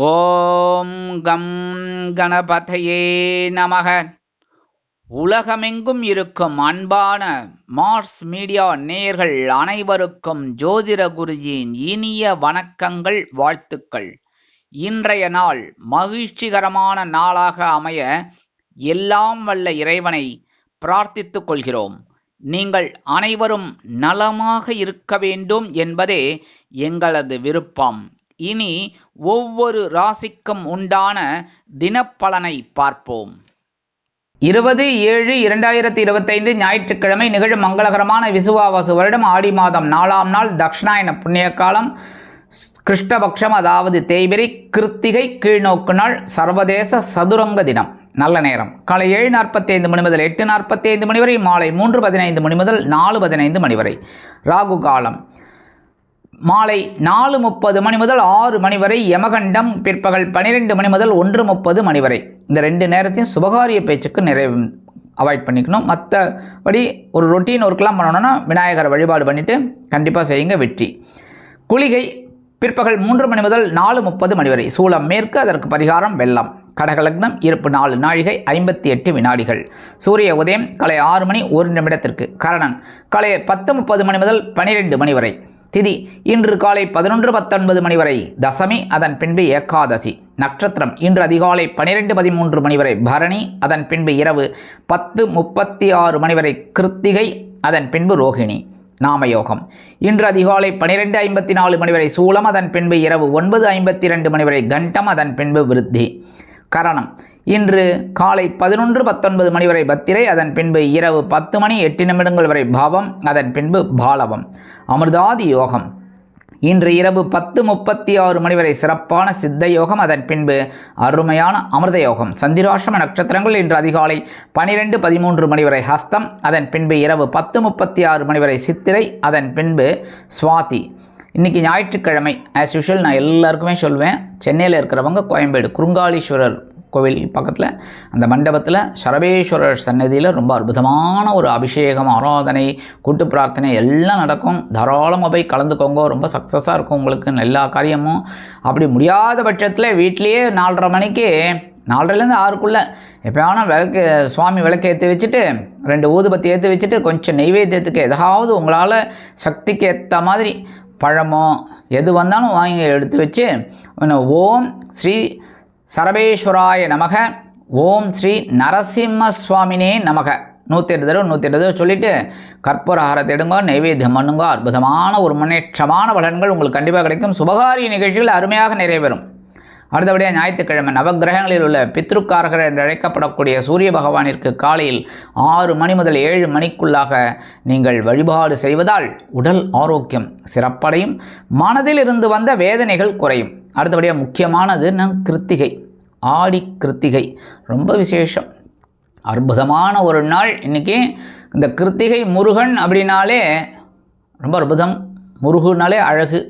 ஓம் come கணபதையே நமக. உலகமெங்கும் இருக்கும் அன்பான மார்ஸ் மீடியா நேயர்கள் அனைவருக்கும் ஜோதிட குருஜியின் இனிய வணக்கங்கள், வாழ்த்துக்கள். இன்றைய நாள் மகிழ்ச்சிகரமான நாளாக அமைய எல்லாம் வல்ல இறைவனை பிரார்த்தித்துக் கொள்கிறோம். நீங்கள் அனைவரும் நலமாக இருக்க வேண்டும் என்பதே எங்களது விருப்பம். இனி ஒவ்வொரு ராசிக்கும் உண்டான தினப்பலனை பார்ப்போம். 20/7/2025 ஞாயிற்றுக்கிழமை நிகழும் மங்களகரமான விசுவாவசு வருடம் ஆடி மாதம் 4ஆம் நாள் தக்ஷணாயன புண்ணிய காலம் கிருஷ்ணபக்ஷம், அதாவது தேய்பிரை, கிருத்திகை கீழ்நோக்கு நாள், சர்வதேச சதுரங்க தினம். நல்ல நேரம் காலை 7:45 மணி முதல் 8:45 மணி வரை, மாலை 3:15 மணி முதல் 4:15 மணி வரை. ராகு காலம் மாலை 4:30 மணி முதல் 6 மணி வரை. யமகண்டம் பிற்பகல் 12 மணி முதல் 1:30 மணி வரை. இந்த 2 நேரத்தையும் சுபகாரிய பேச்சுக்கு அவாய்ட் பண்ணிக்கணும். மற்றபடி ஒரு ரொட்டீன் ஒர்க்லாம் பண்ணணும்னா விநாயகரை வழிபாடு பண்ணிவிட்டு கண்டிப்பாக செய்யுங்க, வெற்றி. குளிகை பிற்பகல் 3 மணி முதல் 4:30 மணி வரை. சூலம் மேற்கு, அதற்கு பரிகாரம் வெள்ளம். கடகலக்னம், இருப்பு 4 நாழிகை 58 வினாடிகள். சூரிய உதயம் காலை 6 மணி 1 நிமிடத்திற்கு. கரணன் காலை 10:30 மணி முதல் 12 மணி வரை. திதி இன்று காலை 11:19 மணி வரை தசமி, அதன் பின்பு ஏகாதசி. நட்சத்திரம் இன்று அதிகாலை 12:13 மணி வரை பரணி, அதன் பின்பு இரவு 10:36 மணி வரை கிருத்திகை, அதன் பின்பு ரோகிணி. நாமயோகம் இன்று அதிகாலை 12:54 மணி வரை சூலம், அதன் பின்பு இரவு 9:52 மணி வரை கண்டம், அதன் பின்பு விருத்தி. கரணம் இன்று காலை 11:19 மணி வரை பத்திரை, அதன் பின்பு இரவு 10 மணி 8 நிமிடங்கள் வரை பாவம், அதன் பின்பு பாலவம். அமிர்தாதி யோகம் இன்று இரவு 10:36 மணி வரை சிறப்பான சித்த யோகம், அதன் பின்பு அருமையான அமிர்த யோகம். சந்திராஷ்டம நட்சத்திரங்கள் இன்று அதிகாலை 12:13 மணி வரை ஹஸ்தம், அதன் பின்பு இரவு 10:36 மணி வரை சித்திரை, அதன் பின்பு சுவாதி. இன்றைக்கி ஞாயிற்றுக்கிழமை ஆஸ் யூஷுவல் நான் எல்லாருக்குமே சொல்வேன், சென்னையில் இருக்கிறவங்க கோயம்பேடு குருங்காலீஸ்வரர் கோவில் பக்கத்தில் அந்த மண்டபத்தில் சரபேஸ்வரர் சன்னதியில் ரொம்ப அற்புதமான ஒரு அபிஷேகம், ஆராதனை, கூட்டு பிரார்த்தனை எல்லாம் நடக்கும். தாராளமாக போய் கலந்துக்கோங்க, ரொம்ப சக்ஸஸாக இருக்கும் உங்களுக்கு எல்லா காரியமும். அப்படி முடியாத பட்சத்தில் வீட்லேயே 4:30 மணிக்கு 4:30லேருந்து 6க்குள்ளே எப்போயான சுவாமி விளக்கு ஏற்றி வச்சுட்டு 2 ஊதுபத்தி ஏற்றி வச்சுட்டு கொஞ்சம் நெய்வேத்தியத்துக்கு ஏதாவது உங்களால் சக்திக்கு ஏற்ற மாதிரி பழமோ எது வந்தாலும் வாங்கி எடுத்து வச்சு ஓம் ஸ்ரீ சரபேஸ்வராய நமக, ஓம் ஸ்ரீ நரசிம்ம சுவாமினே நமக 108 தடவை 108 தடவை சொல்லிவிட்டு கற்பூர ஆரத்தை எடுங்க, நைவேத்தியம் பண்ணுங்க. அற்புதமான ஒரு முன்னேற்றமான பலன்கள் உங்களுக்கு கண்டிப்பாக கிடைக்கும். சுபகாரிய நிகழ்ச்சிகள் அருமையாக நிறைவேறும். அடுத்தபடியாக ஞாயிற்றுக்கிழமை நவகிரகங்களில் உள்ள பித்ருக்காரகர் என்று அழைக்கப்படக்கூடிய சூரிய பகவானிற்கு காலையில் 6 மணி முதல் 7 மணிக்குள்ளாக நீங்கள் வழிபாடு செய்வதால் உடல் ஆரோக்கியம் சிறப்படையும், மனதில் இருந்து வந்த வேதனைகள் குறையும். அடுத்தபடியாக முக்கியமானது கிருத்திகை, ஆடி கிருத்திகை ரொம்ப விசேஷம், அற்புதமான ஒரு நாள் இன்றைக்கி. இந்த கிருத்திகை முருகன் அப்படின்னாலே ரொம்ப அற்புதம், முருகனாலே அழகு.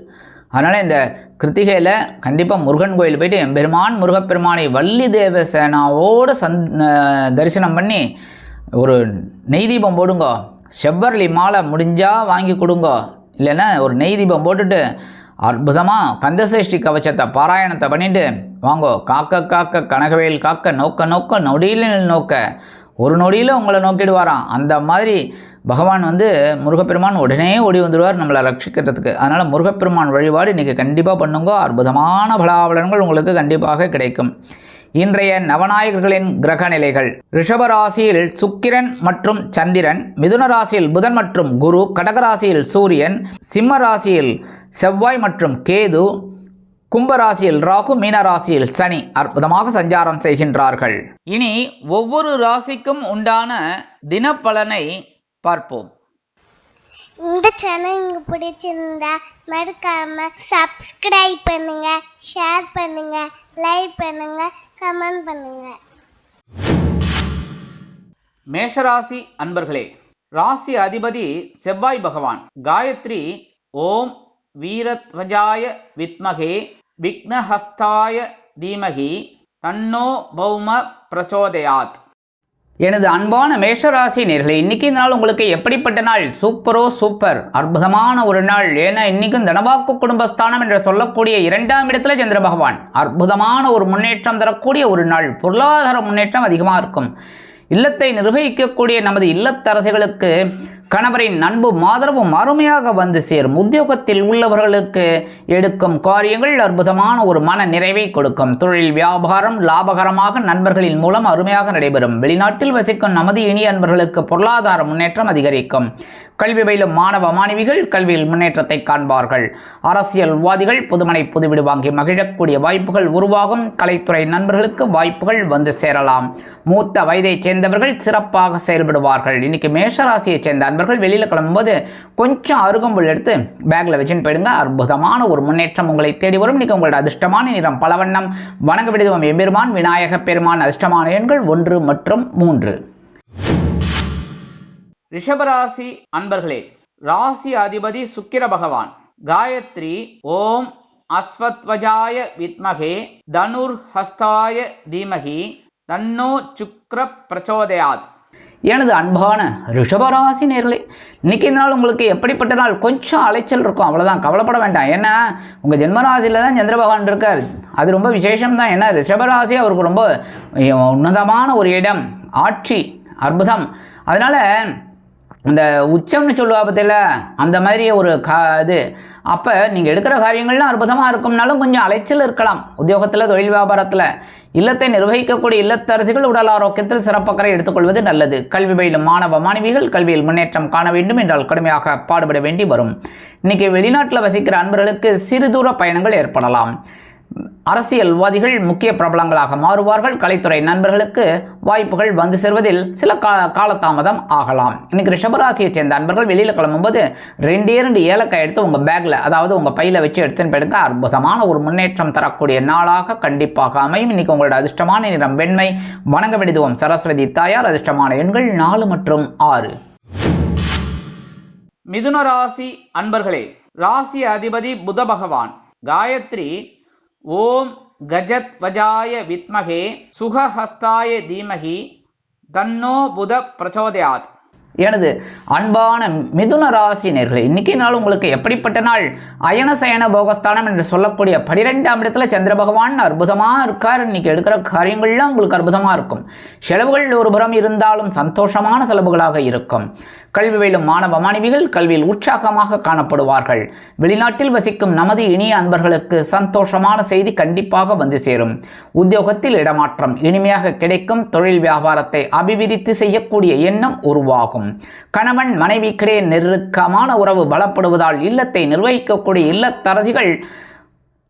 அதனால் இந்த கிருத்திகையில் கண்டிப்பாக முருகன் கோயில் போய்ட்டு எம்பெருமான் முருகப்பெருமானை வள்ளி தேவசேனாவோடு தரிசனம் பண்ணி ஒரு நெய் தீபம் போடுங்க, செவ்வரளி மாலை முடிஞ்சால் வாங்கி கொடுங்க, இல்லைன்னா ஒரு நெய் தீபம் போட்டுட்டு அற்புதமாக கந்தசஷ்டி கவச்சத்தை பாராயணத்தை பண்ணிட்டு வாங்கோ. காக்க காக்க கனகவேல் காக்க, நோக்க நோக்க நொடியில் நோக்க, ஒரு நொடியில் உங்களை நோக்கிடுவாராம். அந்த மாதிரி பகவான் முருகப்பெருமான் உடனே ஓடி வந்துடுவார் நம்மளை ரட்சிக்கிறதுக்கு. அதனால் முருகப்பெருமான் வழிபாடு இன்றைக்கி கண்டிப்பாக பண்ணுங்க, அற்புதமான பலாபலன்கள் உங்களுக்கு கண்டிப்பாக கிடைக்கும். இன்றைய நவநாயகர்களின் கிரக நிலைகள்: ரிஷபராசியில் சுக்கிரன் மற்றும் சந்திரன், மிதுன ராசியில் புதன் மற்றும் குரு, கடகராசியில் சூரியன், சிம்ம ராசியில் செவ்வாய் மற்றும் கேது, கும்பராசியில் ராகு, மீனராசியில் சனி அற்புதமாக சஞ்சாரம் செய்கின்றார்கள். இனி ஒவ்வொரு ராசிக்கும் உண்டான தினப்பலனை பார்ப்போம். இந்த சேனல் உங்களுக்கு பிடிச்சிருந்தா மறக்காம சப்ஸ்கிரைப் பண்ணுங்க, ஷேர் பண்ணுங்க, லைக் பண்ணுங்க, கமெண்ட் பண்ணுங்க. மேஷராசி அன்பர்களே, ராசி அதிபதி செவ்வாய் பகவான். காயத்ரி ஓம் வீரத்வஜாய வித்மகே விக்னஹஸ்தாய தீமகி தன்னோ பௌம பிரச்சோதயாத் எனது அன்பான மேஷராசி நேயர்களே, இன்னைக்கு இந்த நாள் உங்களுக்கு எப்படிப்பட்ட நாள்? சூப்பரோ சூப்பர், அற்புதமான ஒரு நாள். ஏன்னா இன்னைக்கும் தனவாக்கு குடும்பஸ்தானம் என்று சொல்லக்கூடிய 2ஆம் இடத்துல சந்திர பகவான் அற்புதமான ஒரு முன்னேற்றம் தரக்கூடிய ஒரு நாள். பொருளாதார முன்னேற்றம் அதிகமாக இருக்கும். இல்லத்தை நிர்வகிக்கக்கூடிய நமது இல்லத்தரசிகளுக்கு கணவரின் அன்பும் ஆதரவும் அருமையாக வந்து சேரும். உத்தியோகத்தில் உள்ளவர்களுக்கு எடுக்கும் காரியங்கள் அற்புதமான ஒரு மன நிறைவை கொடுக்கும். தொழில் வியாபாரம் லாபகரமாக நண்பர்களின் மூலம் அருமையாக நடைபெறும். வெளிநாட்டில் வசிக்கும் நமது இனிய அன்பர்களுக்கு பொருளாதார முன்னேற்றம் அதிகரிக்கும். கல்வி பயிலும் மாணவ மாணவிகள் கல்வியில் முன்னேற்றத்தை காண்பார்கள். அரசியல்வாதிகள் புதுமனை புதுவிடு வாங்கி மகிழக்கூடிய வாய்ப்புகள் உருவாகும். கலைத்துறை நண்பர்களுக்கு வாய்ப்புகள் வந்து சேரலாம். மூத்த வயதைச் சேர்ந்தவர்கள் சிறப்பாக செயல்படுவார்கள். இன்னைக்கு மேஷராசியைச் சேர்ந்த அன்பர்கள் வெளியில் கிளம்பும்போது கொஞ்சம் அருகம்புல் எடுத்து பேக்கில் வச்சுன்னு போயிடுங்க. அற்புதமான ஒரு முன்னேற்றம் உங்களை தேடி வரும். இன்னைக்கு உங்களோட அதிர்ஷ்டமான நிறம் பலவண்ணம். வணங்க விடுதம் எம்பெருமான் விநாயக பெருமான். அதிர்ஷ்டமான எண்கள் 1 மற்றும் 3. ரிஷபராசி அன்பர்களே, ராசி அதிபதி சுக்கிர பகவான். காயத்ரி ஓம் அஸ்வத்வஜாய வித்மகே தனுர் ஹஸ்தாய தீமகி தன்னோ சுக்ர பிரச்சோதயாத். எனது அன்பான ரிஷபராசி நேயர்களே, இன்னைக்கு இந்த நாள் உங்களுக்கு எப்படிப்பட்ட நாள்? கொஞ்சம் அலைச்சல் இருக்கும், அவ்வளோதான், கவலைப்பட வேண்டாம். ஏன்னா உங்கள் ஜென்மராசியில் தான் சந்திர பகவான் இருக்கார். அது ரொம்ப விசேஷம் தான். ஏன்னா ரிஷபராசி அவருக்கு ரொம்ப உன்னதமான ஒரு இடம், ஆட்சி, அற்புதம். அதனால் இந்த உச்சம்னு சொல்லுவா பற்றில அந்த மாதிரி ஒரு இது. அப்போ நீங்கள் எடுக்கிற காரியங்கள்லாம் அற்புதமாக இருக்கும்னாலும் கொஞ்சம் அலைச்சல் இருக்கலாம். உத்தியோகத்தில் தொழில் வியாபாரத்தில் இல்லத்தை நிர்வகிக்கக்கூடிய இல்லத்தரசிகள் உடல் ஆரோக்கியத்தில் சிறப்பக்கறை எடுத்துக்கொள்வது நல்லது. கல்வி பயிலும் மாணவ மாணவிகள் கல்வியில் முன்னேற்றம் காண வேண்டும் என்றால் கடுமையாக பாடுபட வேண்டி வரும். இன்றைக்கி வெளிநாட்டில் வசிக்கிற அன்பர்களுக்கு சிறு தூர பயணங்கள் ஏற்படலாம். அரசியல்வாதிகள் முக்கிய பிரபலங்களாக மாறுவார்கள். கலைத்துறை நண்பர்களுக்கு வாய்ப்புகள் வந்து சேர்வதில் சில காலதாமதம் ஆகலாம். இன்னைக்கு ரிஷபராசியைச் சேர்ந்த அன்பர்கள் வெளியில் கிளம்பும்போது 2 ஏலக்காய் எடுத்து உங்கள் பேக்கில், அதாவது உங்கள் பையில் வச்சு எடுத்துன்னு போயிடுங்க. அற்புதமான ஒரு முன்னேற்றம் தரக்கூடிய நாளாக கண்டிப்பாக அமையும். இன்னைக்கு உங்களோட அதிர்ஷ்டமான நிறம் வெண்மை. வணங்க விடுவோம் சரஸ்வதி தாயார். அதிர்ஷ்டமான எண்கள் 4 மற்றும் 6. மிதுன ராசி அன்பர்களே, ராசி அதிபதி புத பகவான். காயத்ரி ஓம் கஜத் வஜாய வித்மகே சுகஹஸ்தாய தீமகி தன்னோ புத பிரச்சோதயாத். எனது அன்பான மிதுன ராசினர்களே, இன்னைக்கு நாள் உங்களுக்கு எப்படிப்பட்ட நாள்? அயன சயன போகஸ்தானம் என்று சொல்லக்கூடிய 12ஆம் இடத்துல சந்திர பகவான் அற்புதமாக இருக்கார். இன்னைக்கு எடுக்கிற காரியங்கள்லாம் உங்களுக்கு அற்புதமாக இருக்கும். செலவுகள் ஒரு புறம் இருந்தாலும் சந்தோஷமான செலவுகளாக இருக்கும். கல்வி பயிலும் மாணவ மாணவிகள் கல்வியில் உற்சாகமாக காணப்படுவார்கள். வெளிநாட்டில் வசிக்கும் நமது இனிய அன்பர்களுக்கு சந்தோஷமான செய்தி கண்டிப்பாக வந்து சேரும். உத்தியோகத்தில் இடமாற்றம் இனிமையாக கிடைக்கும். தொழில் வியாபாரத்தை அபிவிருத்தி செய்யக்கூடிய எண்ணம் உருவாகும். கணவன் மனைவிக்கிடையே நெருக்கமான உறவு பலப்படுவதால் இல்லத்தை நிர்வகிக்கக்கூடிய இல்லத்தரசிகள்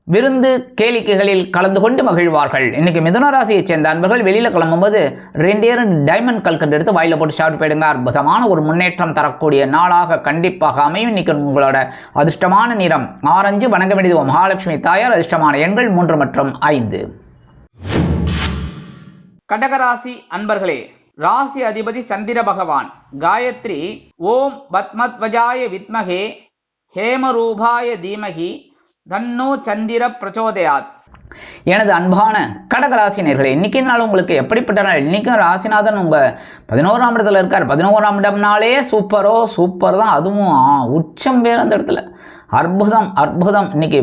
விருந்து கேளிக்கைகளில் கலந்து கொண்டு மகிழ்வார்கள். இன்னைக்கு மிதுன ராசியைச் சேர்ந்த அன்பர்கள் வெளியில் கிளம்பும்போது 2 டைமண்ட் கல்கண்டு எடுத்து வாயில போட்டு சாப்பிட்டு போயிடுங்க. அற்புதமான ஒரு முன்னேற்றம் தரக்கூடிய நாளாக கண்டிப்பாக அமையும். இன்னைக்கு உங்களோட அதிர்ஷ்டமான நிறம் ஆரஞ்சு. வணங்க வேண்டியது மகாலட்சுமி தாயார். அதிர்ஷ்டமான எண்கள் 3 மற்றும் 5. கடகராசி அன்பர்களே, ராசி அதிபதி சந்திர பகவான். காயத்ரி ஓம் பத்மத்வஜாய வித்மகே ஹேமரூபாய தீமகி தன்னோ சந்திர பிரச்சோதயாத். எனது அன்பான கடகராசினர்களே, இன்னைக்கு நாள் உங்களுக்கு எப்படிப்பட்ட நாள்? இன்னைக்கும் ராசிநாதன் உங்கள் 11ஆம் இடத்துல இருக்கார். 11ஆம் இடம்னாலே சூப்பர் தான். அதுவும் உச்சம் வேறு அந்த இடத்துல. அற்புதம் அற்புதம். இன்னைக்கு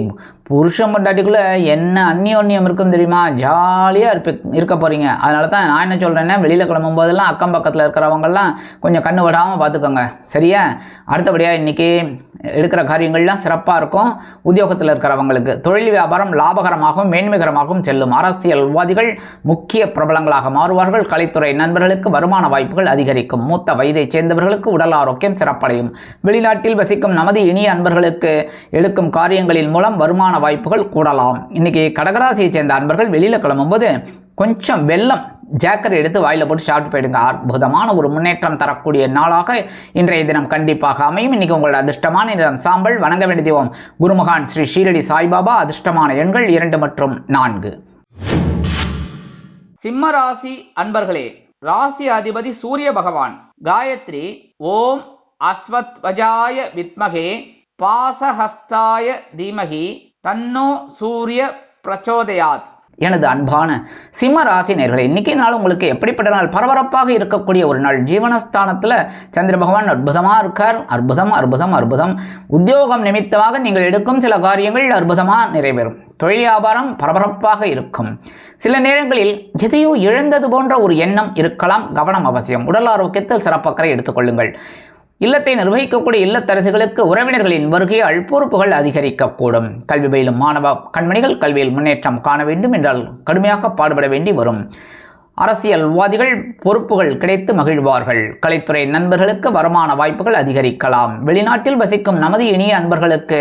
புருஷன் பொண்டாட்டிக்குள்ளே என்ன அந்நியோன்யம் இருக்கும் தெரியுமா? ஜாலியாக இருக்க போகிறீங்க. அதனால தான் நான் என்ன சொல்கிறேன்னா, வெளியில் கிளம்பும்போதெல்லாம் அக்கம் பக்கத்தில் இருக்கிறவங்கெல்லாம் கொஞ்சம் கண்ணு விடாமல் பார்த்துக்கோங்க, சரியா? அடுத்தபடியாக இன்றைக்கி எடுக்கிற காரியங்கள்லாம் சிறப்பாக இருக்கும். உத்தியோகத்தில் இருக்கிறவங்களுக்கு தொழில் வியாபாரம் லாபகரமாகவும் மேன்மைகரமாகவும் செல்லும். அரசியல்வாதிகள் முக்கிய பிரபலங்களாக மாறுவார்கள். கலைத்துறை நண்பர்களுக்கு வருமான வாய்ப்புகள் அதிகரிக்கும். மூத்த வயதைச் சேர்ந்தவர்களுக்கு உடல் ஆரோக்கியம் சிறப்படையும். வெளிநாட்டில் வசிக்கும் நமது இனிய அன்பர்களுக்கு எடுக்கும் காரியங்களின் மூலம் வருமான வாய்ப்புகள் கூடலாம். இன்னைக்கு கடகராசியைச் சேர்ந்த அன்பர்கள் வெளியில் கிளம்பும்போது கொஞ்சம் வெல்லம் ஜாக்கர் எடுத்து வாயில போட்டு சாப்பிட்டு போயிடுங்க. அற்புதமான ஒரு முன்னேற்றம் தரக்கூடிய நாளாக இன்றைய தினம் கண்டிப்பாக அமையும். இன்னைக்கு உங்களோட அதிர்ஷ்டமான நிறம் சாம்பல். வணங்க வேண்டிய தெய்வம் குருமகான் ஸ்ரீ ஷீரடி சாய்பாபா. அதிர்ஷ்டமான எண்கள் 2 மற்றும் 4. சிம்ம ராசி அன்பர்களே, ராசி அதிபதி சூரிய பகவான். காயத்ரி ஓம் அஸ்வத்வஜாய வித்மகே பாசஹஸ்தாய தீமகி தன்னோ சூரிய பிரச்சோதயாத். எனது அன்பான சிம்ம ராசி நேயர்களே, இன்னைக்கு நாள் உங்களுக்கு எப்படிப்பட்ட நாள்? பரபரப்பாக இருக்கக்கூடிய ஒரு நாள். ஜீவனஸ்தானத்தில் சந்திர பகவான் அற்புதமாக இருக்கார். அற்புதம் அற்புதம் அற்புதம். உத்தியோகம் நிமித்தமாக நீங்கள் எடுக்கும் சில காரியங்கள் அற்புதமாக நிறைவேறும். தொழில் வியாபாரம் பரபரப்பாக இருக்கும். சில நேரங்களில் எதையோ இழந்தது போன்ற ஒரு எண்ணம் இருக்கலாம். கவனம் அவசியம். உடல் ஆரோக்கியத்தில் சிறப்பக்கறை எடுத்துக்கொள்ளுங்கள். இல்லத்தை நிர்வகிக்கக்கூடிய இல்லத்தரசிகளுக்கு உறவினர்களின் வருகையால் பொறுப்புகள் அதிகரிக்கக்கூடும். கல்வி பயிலும் மாணவ கண்மணிகள் கல்வியில் முன்னேற்றம் காண வேண்டும் என்றால் கடுமையாக பாடுபட வேண்டி வரும். அரசியல்வாதிகள் பொறுப்புகள் கிடைத்து மகிழ்வார்கள். கலைத்துறை நண்பர்களுக்கு வருமான வாய்ப்புகள் அதிகரிக்கலாம். வெளிநாட்டில் வசிக்கும் நமது இனிய அன்பர்களுக்கு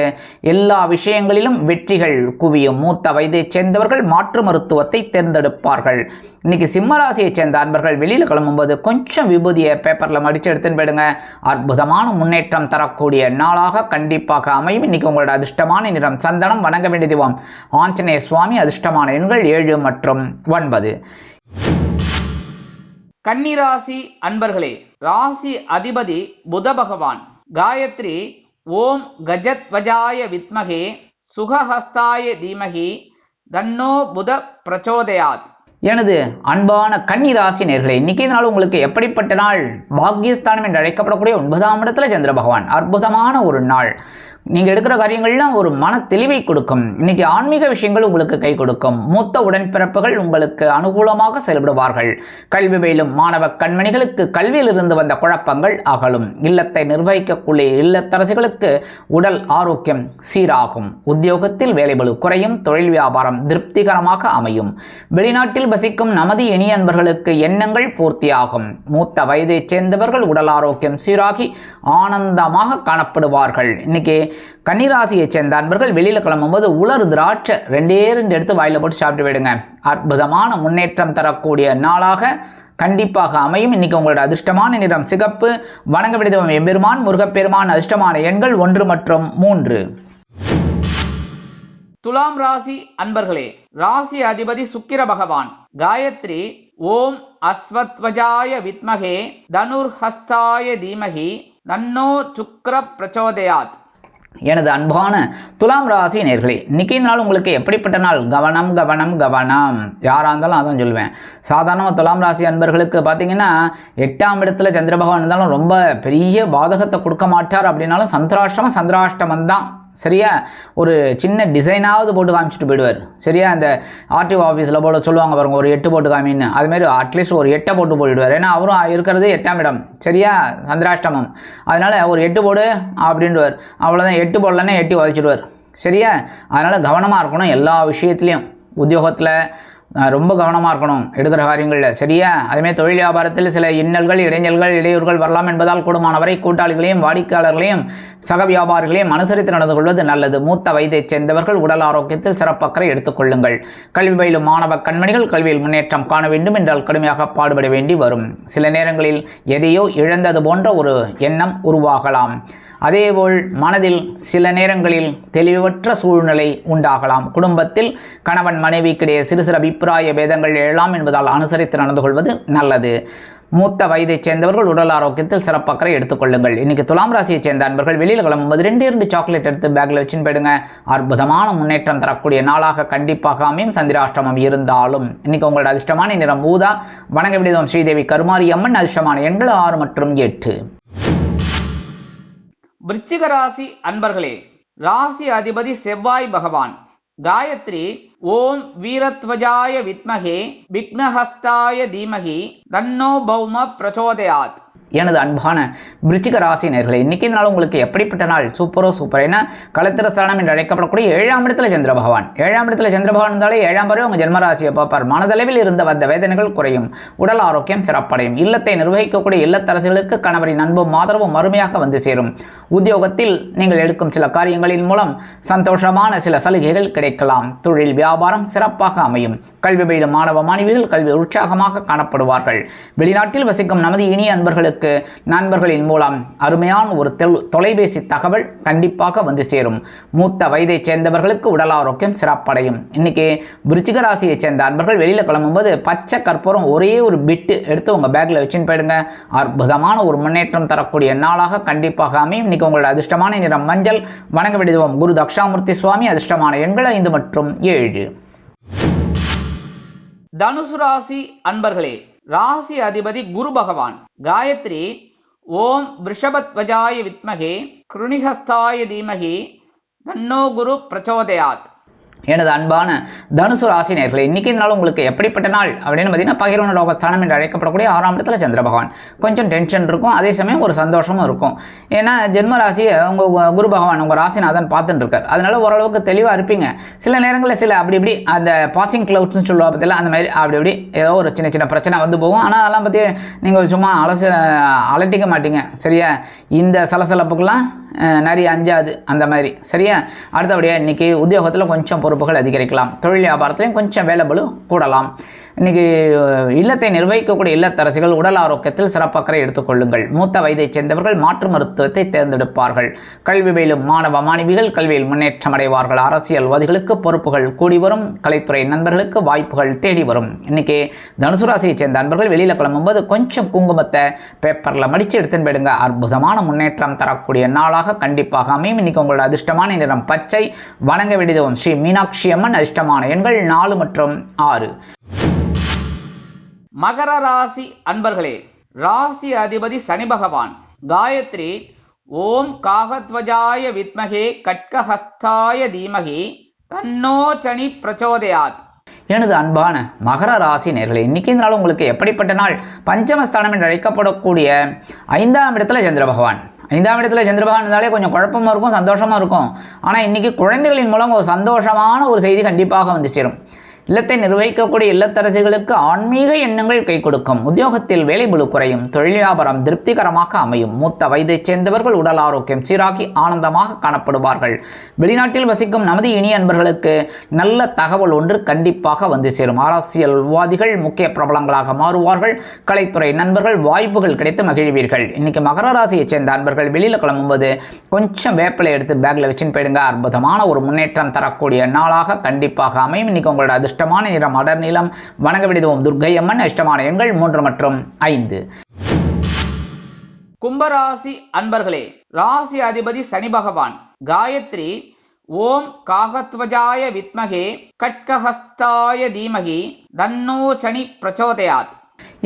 எல்லா விஷயங்களிலும் வெற்றிகள் குவியும். மூத்த வயதைச் சேர்ந்தவர்கள் மாற்று மருத்துவத்தை தேர்ந்தெடுப்பார்கள். இன்னைக்கு சிம்மராசியைச் சேர்ந்த அன்பர்கள் வெளியில் கிளம்பும்போது கொஞ்சம் விபூதியை பேப்பரில் மடித்து எடுத்துன்னு போயிடுங்க. அற்புதமான முன்னேற்றம் தரக்கூடிய நாளாக கண்டிப்பாக அமையும். இன்னைக்கு உங்களோட அதிர்ஷ்டமான நிறம் சந்தனம். வணங்க வேண்டிய தெய்வம் ஆஞ்சநேய சுவாமி. அதிர்ஷ்டமான எண்கள் 7 மற்றும் 9. கன்னிராசி அன்பர்களே, ராசி அதிபதி புத பகவான். காயத்ரி ஓம் கஜத்வஜாய வித்மகே சுகஹஸ்தாய தீமகி தன்னோ புத பிரச்சோதயாத். எனது அன்பான கன்னிராசி நேயர்களே, இன்னைக்கு நாள் உங்களுக்கு எப்படிப்பட்ட நாள்? பாக்யஸ்தானம் என்று அழைக்கப்படக்கூடிய 9ஆம் இடத்துல சந்திர பகவான். அற்புதமான ஒரு நாள். நீங்கள் எடுக்கிற காரியங்கள்லாம் ஒரு மன தெளிவை கொடுக்கும். இன்னைக்கு ஆன்மீக விஷயங்கள் உங்களுக்கு கை கொடுக்கும். மூத்த உடன்பிறப்புகள் உங்களுக்கு அனுகூலமாக செயல்படுவார்கள். கல்வி பயிலும் மாணவ கண்மணிகளுக்கு கல்வியில் இருந்து வந்த குழப்பங்கள் அகலும். இல்லத்தை நிர்வகிக்கக்கூடிய இல்லத்தரசிகளுக்கு உடல் ஆரோக்கியம் சீராகும். உத்தியோகத்தில் வேலைபளு குறையும். தொழில் வியாபாரம் திருப்திகரமாக அமையும். வெளிநாட்டில் வசிக்கும் நமது இனிய அன்பர்களுக்கு எண்ணங்கள் பூர்த்தியாகும். மூத்த வயதைச் சேர்ந்தவர்கள் உடல் ஆரோக்கியம் சீராகி ஆனந்தமாக காணப்படுவார்கள். இன்னைக்கு கன்னிராசியைச் சேர்ந்த அன்பர்கள் வெளியில் கிளம்பும்போது உலர் திராட்சை 2 எடுத்து வாயில போட்டு சாப்பிட்டு விடுங்க. அற்புதமான முன்னேற்றம் தரக்கூடிய நாளாக கண்டிப்பாக அமையும். இன்னைக்கு உங்களோட அதிர்ஷ்டமான நிறம் சிகப்பு. வணங்க வேண்டிய தெய்வம் எம்பெருமான் முருகப்பெருமான். அதிர்ஷ்டமான எண்கள் 1 மற்றும் 3. துலாம் ராசி அன்பர்களே, ராசி அதிபதி சுக்கிர பகவான். காயத்ரி ஓம் அஸ்வத்வஜாய வித்மகே தனுர்ஹஸ்தாய தீமகி தன்னோ சுக்ர பிரச்சோதயாத். எனது அன்பான துலாம் ராசி நேயர்களே, இன்னைக்கு நாள் உங்களுக்கு எப்படிப்பட்ட நாள்? கவனம் கவனம் கவனம். யாராக இருந்தாலும் அதான் சொல்லுவேன். சாதாரணமாக துலாம் ராசி அன்பர்களுக்கு பார்த்தீங்கன்னா 8ஆம் இடத்துல சந்திர பகவான் இருந்தாலும் ரொம்ப பெரிய பாதகத்தை கொடுக்க மாட்டார். அப்படின்னாலும் சந்திராஷ்டமம் தான். சரியா? ஒரு சின்ன டிசைனாவது போட்டு காமிச்சிட்டு போயிடுவார். சரியா? அந்த ஆர்டிஓ ஆஃபீஸில் போட சொல்லுவாங்க பாருங்க, ஒரு 8 போட்டு காமின்னு. அதுமாரி அட்லீஸ்ட் ஒரு 8 போட்டு போயிடுவார். ஏன்னா அவரும் இருக்கிறது 8ஆம் இடம். சரியா? சந்திராஷ்டமம். அதனால் ஒரு 8 போடு அப்படின்டுவார். அவ்வளோதான். 8 போடலன்னா 8 உதச்சிடுவார். சரியா? அதனால் கவனமாக இருக்கணும் எல்லா விஷயத்துலையும். உத்தியோகத்தில் ரொம்ப கவனமாக இருக்கணும் எடுக்கிற காரியங்களில். சரியா? அதேமாதிரி தொழில் வியாபாரத்தில் சில இன்னல்கள் இடைஞ்சல்கள் இடையூறுகள் வரலாம் என்பதால் கூடுமானவரை கூட்டாளிகளையும் வாடிக்கையாளர்களையும் சக வியாபாரிகளையும் அனுசரித்து நடந்து கொள்வது நல்லது. மூத்த வயதைச் சேர்ந்தவர்கள் உடல் ஆரோக்கியத்தில் சிறப்பக்கறை எடுத்துக்கொள்ளுங்கள். கல்வி பயிலும் மாணவ கண்மணிகள் கல்வியில் முன்னேற்றம் காண வேண்டும் என்றால் கடுமையாக பாடுபட வேண்டி வரும். சில நேரங்களில் எதையோ இழந்தது போன்ற ஒரு எண்ணம் உருவாகலாம். அதேபோல் மனதில் சில நேரங்களில் தெளிவற்ற சூழ்நிலை உண்டாகலாம். குடும்பத்தில் கணவன் மனைவிக்கிடையே சிறு சிறு அபிப்பிராய பேதங்கள் எழலாம் என்பதால் அனுசரித்து நடந்து கொள்வது நல்லது. மூத்த வயதைச் சேர்ந்தவர்கள் உடல் ஆரோக்கியத்தில் சிறப்பக்கறை எடுத்துக்கொள்ளுங்கள். இன்னைக்கு துலாம் ராசியைச் சேர்ந்த அன்பர்கள் வெளியில் கிளம்பும்போது 2 சாக்லேட் எடுத்து பேக்கில் வச்சுன்னு போயிடுங்க. அற்புதமான முன்னேற்றம் தரக்கூடிய நாளாக கண்டிப்பாக அமையும். சந்திராஷ்டமம் இருந்தாலும் இன்னைக்கு உங்களோட அதிர்ஷ்டமான நிறம் ஊதா. வணங்க வேண்டிய ஸ்ரீதேவி கருமாரி அம்மன். அதிர்ஷ்டமான எண்கள் 6 மற்றும் 8. விருச்சிக ராசி அன்பர்களே, ராசி அதிபதி செவ்வாய் பகவான். காயத்ரி ஓம் வீரத்வஜாய வித்மகே விக்னஹஸ்தாய தீமகி தன்னோ பௌம பிரச்சோதயாத். எனது அன்பான விருச்சிக ராசி நேயர்களே, இன்னைக்கு நாள் உங்களுக்கு எப்படிப்பட்ட நாள்? சூப்பரோ சூப்பர். ஏன்னா களத்திரஸ்தானம் என்று அழைக்கப்படக்கூடிய 7ஆம் இடத்துல சந்திர பகவான். 7ஆம் இடத்துல சந்திர பகவான் இருந்தாலே 7ஆம் பறவை உங்கள் ஜென்மராசியை பார்ப்பார். மனதளவில் இருந்த வந்த வேதனைகள் குறையும். உடல் ஆரோக்கியம் சிறப்படையும். இல்லத்தை நிர்வகிக்கக்கூடிய இல்லத்தரசிகளுக்கு கணவரின் அன்பும் ஆதரவும் அருமையாக வந்து சேரும். உத்தியோகத்தில் நீங்கள் எடுக்கும் சில காரியங்களின் மூலம் சந்தோஷமான சில சலுகைகள் கிடைக்கலாம். தொழில் வியாபாரம் சிறப்பாக அமையும். கல்வி பயிலும் மாணவ மாணவிகள் கல்வி உற்சாகமாக காணப்படுவார்கள். வெளிநாட்டில் வசிக்கும் நமது இனிய அன்பர்களுக்கு நண்பர்களின் மூலம் அருமையான ஒரு தொலைபேசி தகவல் கண்டிப்பாக வந்து சேரும். மூத்த வயதைச் சேர்ந்தவர்களுக்கு உடல் ஆரோக்கியம் சிறப்படையும். இன்னைக்கு விருச்சிக ராசியைச் சேர்ந்த அன்பர்கள் வெளியில் கிளம்பும்போது பச்சை கற்பூரம் ஒரே ஒரு பிட்டு எடுத்து உங்கள் பேக்கில் வச்சுன்னு போயிடுங்க. அற்புதமான ஒரு முன்னேற்றம் தரக்கூடிய நாளாக கண்டிப்பாக அமையும். இன்னைக்கு உங்களோட அதிர்ஷ்டமான நிறம் மஞ்சள். வணங்க வேண்டிய குரு தக்ஷாமூர்த்தி சுவாமி. அதிர்ஷ்டமான எண்கள் 5 மற்றும் 7. தனுசு ராசி அன்பர்களே, ராசி அதிபதி குரு பகவான். காயத்ரி ஓம் விருஷபத்வஜாய வித்மகே கிருணிஹஸ்தாய தீமகி தன்னோ குரு பிரச்சோதயாத். எனது அன்பான தனுசு ராசி நேயர்களே, இன்னைக்கு நாள் உங்களுக்கு எப்படிப்பட்ட நாள் அப்படின்னு பார்த்தீங்கன்னா, பகிர்வன ரோகஸ்தானம் என்று அழைக்கப்படக்கூடிய 6ஆம் இடத்துல சந்திர பகவான். கொஞ்சம் டென்ஷன் இருக்கும், அதே சமயம் ஒரு சந்தோஷமும் இருக்கும். ஏன்னா ஜென்ம ராசியை உங்கள் குரு பகவான் உங்கள் ராசிநாதன் பார்த்துட்டு இருக்கார். அதனால ஓரளவுக்கு தெளிவாக இருப்பீங்க. சில நேரங்களில் சில அப்படி இப்படி அந்த பாசிங் கிளவுட்ஸ்னு சொல்லுவா பற்றில அந்த மாதிரி அப்படி இப்படி ஏதோ ஒரு சின்ன சின்ன பிரச்சனை வந்து போகும். ஆனால் அதெல்லாம் பற்றி நீங்கள் சும்மா அலட்டிக்க மாட்டீங்க. சரியா? இந்த சலசலப்புக்கெல்லாம் நிறைய அஞ்சாது அந்த மாதிரி. சரியா? அடுத்தபடியாக இன்றைக்கி உத்தியோகத்தில் கொஞ்சம் பொறுப்புகள் அதிகரிக்கலாம். தொழில் வியாபாரத்திலையும் கொஞ்சம் வேலைபளு கூடலாம். இன்றைக்கி இல்லத்தை நிர்வகிக்கக்கூடிய இல்லத்தரசிகள் உடல் ஆரோக்கியத்தில் சிறப்பக்கறை எடுத்துக்கொள்ளுங்கள். மூத்த வயதைச் சேர்ந்தவர்கள் மாற்று மருத்துவத்தை தேர்ந்தெடுப்பார்கள். கல்வி பயிலும் மாணவ மாணவிகள் கல்வியில் முன்னேற்றம் அடைவார்கள். அரசியல்வாதிகளுக்கு பொறுப்புகள் கூடி வரும். கலைத்துறை நண்பர்களுக்கு வாய்ப்புகள் தேடி வரும். இன்றைக்கி தனுசு ராசியைச் சேர்ந்த நண்பர்கள் வெளியில் கிளம்பும்போது கொஞ்சம் குங்குமத்தை பேப்பரில் மடித்து எடுத்துன்னு போயிடுங்க. அற்புதமான முன்னேற்றம் தரக்கூடிய நாளாக கண்டிப்பாக அமையும். இன்றைக்கி உங்களோட அதிர்ஷ்டமான நிறம் பச்சை. வணங்க வேண்டியதும் ஸ்ரீ மீனாட்சி அம்மன். அதிர்ஷ்டமான எண்கள் 4 மற்றும் 6. மகர ராசி அன்பர்களே, ராசி அதிபதி சனி பகவான். காயத்ரி ஓம் காகத்வஜாய வித்மகே கட்கஹஸ்தாய தீமகி தன்னோ சனி பிரச்சோதயாத். எனது அன்பான மகர ராசி நேயர்களே, இன்றைக்கி இந்த நாள் உங்களுக்கு எப்படிப்பட்ட நாள்? பஞ்சமஸ்தானம் என்று அழைக்கப்படக்கூடிய 5ஆம் இடத்துல சந்திர பகவான். 5ஆம் இடத்துல சந்திர பகவான் இருந்தாலே கொஞ்சம் குழப்பமாக இருக்கும், சந்தோஷமாக இருக்கும். ஆனால் இன்றைக்கி குழந்தைகளின் மூலம் ஒரு சந்தோஷமான ஒரு செய்தி கண்டிப்பாக வந்து சேரும். இல்லத்தை நிர்வகிக்கக்கூடிய இல்லத்தரசிகளுக்கு ஆன்மீக எண்ணங்கள் கை கொடுக்கும். உத்தியோகத்தில் வேலைபளு குறையும். தொழில் வியாபாரம் திருப்திகரமாக அமையும். மூத்த வயதைச் சேர்ந்தவர்கள் உடல் ஆரோக்கியம் சீராகி ஆனந்தமாக காணப்படுவார்கள். வெளிநாட்டில் வசிக்கும் நமது இனிய அன்பர்களுக்கு நல்ல தகவல் ஒன்று கண்டிப்பாக வந்து சேரும். அரசியல்வாதிகள் முக்கிய பிரபலங்களாக மாறுவார்கள். கலைத்துறை நண்பர்கள் வாய்ப்புகள் கிடைத்து மகிழ்வீர்கள். இன்னைக்கு மகர ராசியைச் சேர்ந்த அன்பர்கள் வெளியில் கிளம்பும்போது கொஞ்சம் வேப்பிலை எடுத்து பேக்கில் வச்சுன்னு போயிடுங்க. அற்புதமான ஒரு முன்னேற்றம் தரக்கூடிய நாளாக கண்டிப்பாக அமையும். இன்னைக்கு உங்களோட அதிர்ஷ்டமான நிறம் அடர் நீலம். வணங்க வேண்டியதும் துர்க்கை அம்மன். இஷ்டமான எண்கள் 3 மற்றும் 5. கும்பராசி அன்பர்களே, ராசி அதிபதி சனி பகவான். காயத்ரி ஓம் காகத்வஜாய வித்மகே கட்கஹஸ்தாய தீமகி தன்னோ சனி பிரச்சோதயாத்.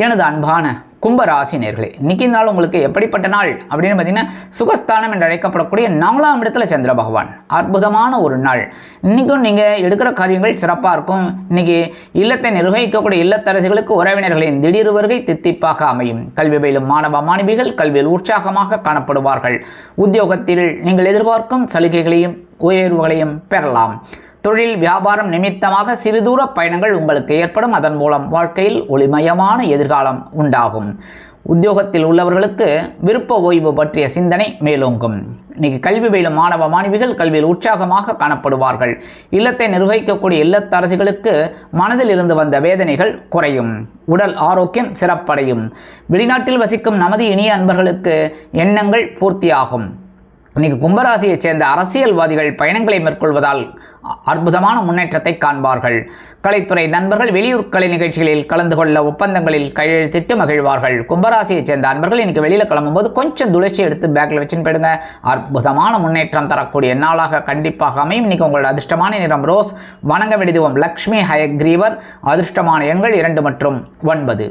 எனது அன்பான கும்பராசி நேயர்களே, இன்னைக்கு நாள் உங்களுக்கு எப்படிப்பட்ட நாள் அப்படின்னு பார்த்தீங்கன்னா, சுகஸ்தானம் என்று அழைக்கப்படக்கூடிய 4ஆம் இடத்துல சந்திர பகவான். அற்புதமான ஒரு நாள். இன்றைக்கும் நீங்கள் எடுக்கிற காரியங்கள் சிறப்பாக இருக்கும். இன்றைக்கி இல்லத்தை நிர்வகிக்கக்கூடிய இல்லத்தரசிகளுக்கு உறவினர்களின் திடீர் வருகை தித்திப்பாக அமையும். கல்வி பயிலும் மாணவ மாணவிகள் கல்வியில் உற்சாகமாக காணப்படுவார்கள். உத்தியோகத்தில் நீங்கள் எதிர்பார்க்கும் சலுகைகளையும் உயர்வுகளையும் பெறலாம். தொழில் வியாபாரம் நிமித்தமாக சிறுதூர பயணங்கள் உங்களுக்கு ஏற்படும். அதன் மூலம் வாழ்க்கையில் ஒளிமயமான எதிர்காலம் உண்டாகும். உத்தியோகத்தில் உள்ளவர்களுக்கு விருப்ப ஓய்வு பற்றிய சிந்தனை மேலோங்கும். இன்னைக்கு கல்வி பயிலும் மாணவ மாணவிகள் கல்வியில் உற்சாகமாக காணப்படுவார்கள். இல்லத்தை நிர்வகிக்கக்கூடிய இல்லத்தரசிகளுக்கு மனதில் இருந்து வந்த வேதனைகள் குறையும். உடல் ஆரோக்கியம் சிறப்படையும். வெளிநாட்டில் வசிக்கும் நமது இனிய அன்பர்களுக்கு எண்ணங்கள் பூர்த்தியாகும். இன்னைக்கு கும்பராசியைச் சேர்ந்த அரசியல்வாதிகள் பயணங்களை மேற்கொள்வதால் அற்புதமான முன்னேற்றத்தை காண்பார்கள். கலைத்துறை நண்பர்கள் வெளியூர் கலை நிகழ்ச்சிகளில் கலந்து கொள்ள ஒப்பந்தங்களில் கையெழுத்திட்டு மகிழ்வார்கள். கும்பராசியைச் சேர்ந்த அன்பர்கள் இன்னைக்கு வெளியில் கிளம்பும்போது கொஞ்சம் துளசி எடுத்து பேக்கில் வச்சுன்னு போயிடுங்க. அற்புதமான முன்னேற்றம் தரக்கூடிய நாளாக கண்டிப்பாக அமையும். இன்னைக்கு உங்களோட அதிர்ஷ்டமான நிறம் ரோஸ். வணங்க வேண்டியதும் லக்ஷ்மி ஹயக்ரீவர். அதிர்ஷ்டமான எண்கள் 2 மற்றும் 9.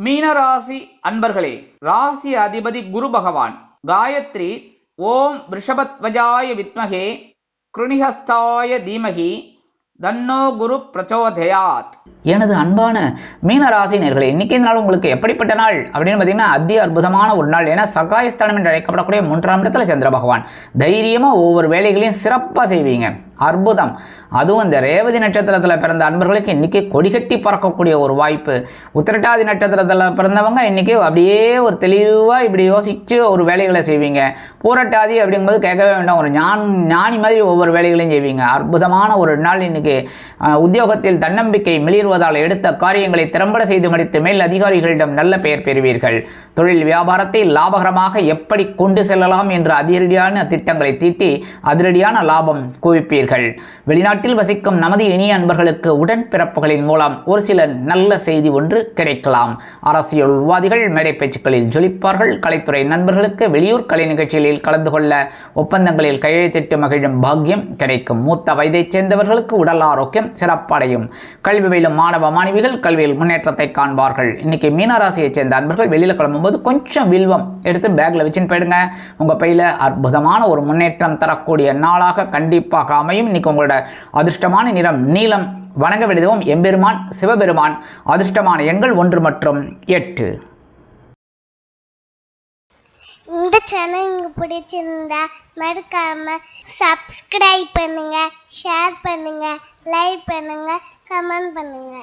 மீனராசி அன்பர்களே, ராசி அதிபதி குரு பகவான். காயத்ரி ஓம் விருஷபத்வஜாய வித்மகே கிருணிஹஸ்தாய தீமகி தன்னோ குரு பிரச்சோதயாத். எனது அன்பான மீனராசி நேயர்களே, இன்னைக்கு நாள் உங்களுக்கு எப்படிப்பட்ட நாள் அப்படின்னு பார்த்தீங்கன்னா, அதி அற்புதமான ஒரு நாள். ஏன்னா சகாயஸ்தானம் என்று அழைக்கப்படக்கூடிய 3ஆம் இடத்துல சந்திர பகவான். தைரியமாக ஒவ்வொரு வேலைகளையும் சிறப்பாக செய்வீங்க. அற்புதம். அதுவும் இந்த ரேவதி நட்சத்திரத்தில் பிறந்த அன்பர்களுக்கு இன்றைக்கி கொடிகட்டி பறக்கக்கூடிய ஒரு வாய்ப்பு. உத்திரட்டாதி நட்சத்திரத்தில் பிறந்தவங்க இன்றைக்கி அப்படியே ஒரு தெளிவாக இப்படி யோசித்து ஒரு வேலைகளை செய்வீங்க. பூரட்டாதி அப்படிங்கும்போது கேட்கவே வேண்டாம், ஒரு ஞானி மாதிரி ஒவ்வொரு வேலைகளையும் செய்வீங்க. அற்புதமான ஒரு நாள் இன்றைக்கி. உத்தியோகத்தில் தன்னம்பிக்கை மிளிர்வதால் எடுத்த காரியங்களை திறம்பட செய்து முடித்து மேல் அதிகாரிகளிடம் நல்ல பெயர் பெறுவீர்கள். தொழில் வியாபாரத்தை லாபகரமாக எப்படி கொண்டு செல்லலாம் என்ற அதிரடியான திட்டங்களை தீட்டி அதிரடியான லாபம் குவிப்பீர்கள். செய்திகள். வெளிநாட்டில் வசிக்கும் நமது இனிய அன்பர்களுக்கு உடன்பிறப்புகளின் மூலம் ஒரு சில நல்ல செய்தி ஒன்று கிடைக்கலாம். அரசியல்வாதிகள் மேடை பேச்சுக்களில் ஜொலிப்பார்கள். கலைத்துறை நண்பர்களுக்கு வெளியூர் கலை நிகழ்ச்சிகளில் கலந்து கொள்ள ஒப்பந்தங்களில் கையெழுத்திட்டு மகிழும் பாக்கியம் கிடைக்கும். மூத்த வயதைச் சேர்ந்தவர்களுக்கு உடல் ஆரோக்கியம் சிறப்படையும். கல்வி பயிலும் மாணவ மாணவிகள் கல்வியில் முன்னேற்றத்தை காண்பார்கள். இன்னைக்கு மீனராசியைச் சேர்ந்த அன்பர்கள் வெளியில் கிளம்பும்போது கொஞ்சம் வில்வம் எடுத்து பேக்ல வச்சுன்னு போயிடுங்க. உங்க பையில அற்புதமான ஒரு முன்னேற்றம் தரக்கூடிய நாளாக கண்டிப்பாக அமையும். இன்னைக்கு உங்களோட அதிர்ஷ்டமான நிறம் நீலம். வணங்க விடுவோம் எம்பெருமான் சிவபெருமான். அதிர்ஷ்டமான எண்கள் 1 மற்றும் 8. இந்த சேனல் உங்களுக்கு பிடிச்சிருந்தா மறக்காம சப்ஸ்கிரைப் பண்ணுங்க, ஷேர் பண்ணுங்க, லைக் பண்ணுங்க, கமெண்ட் பண்ணுங்க.